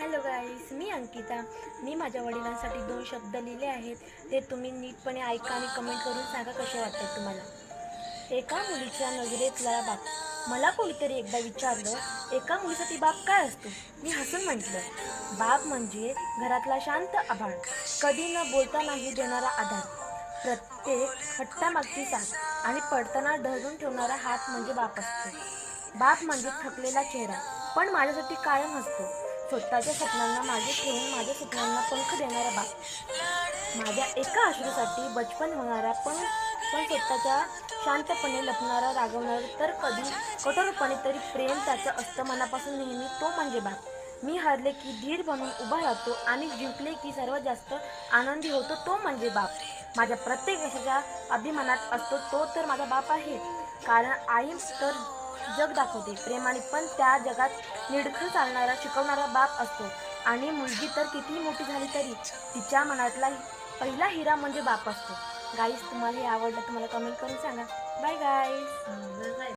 Hello गाईस, मी अंकिता. मी माझ्या वडिलांसाठी 2 शब्द लिहिले आहेत. ते तुम्ही नीटपणे ऐका आणि कमेंट करून सांगा कसे वाटतात तुम्हाला. एका मुलीच्या नजरेतला बाप. मला कोणीतरी एकदा विचारलं, एका मुलीसाठी बाप काय असतो? मी हसून म्हटलं, बाप म्हणजे घरातला शांत आभाळ, कधी न बोलता नाही देणारा आधार, प्रत्येक हट्टामागची साथ आणि पडताना धरून ठेवणारा हात म्हणजे बाप असतो. बाप म्हणजे थकलेला चेहरा, पण माझ्यासाठी कायम हसतो. स्वतःच्या स्वप्नांना मागे ठेवून माझ्या स्वप्नांना पंख देणारा बाप. माझ्या एका अश्रूसाठी बचपन होणारा, पण स्वतःच्या शांतपणे लपणारा, रागवणारा, तर कधी कठोरपणे तरी प्रेम त्याचं असतं मनापासून नेहमी. तो म्हणजे बाप. मी हरले की धीर बनून उभा राहतो आणि जिंकले की सर्वात जास्त आनंदी होतो. तो म्हणजे बाप. माझ्या प्रत्येक यशाच्या अभिमानात असतो तो तर माझा बाप आहे. कारण आई तर जग दाखवते प्रेमाने, पण त्या जगात निडखळ चालणारा, शिकवणारा बाप असतो. आणि मुलगी तर कितीही मोठी झाली तरी तिच्या मनातला पहिला हिरा म्हणजे बाप असतो. गाईस, तुम्हाला हे आवडलं, तुम्हाला कमेंट करून सांगा. बाय गाईस.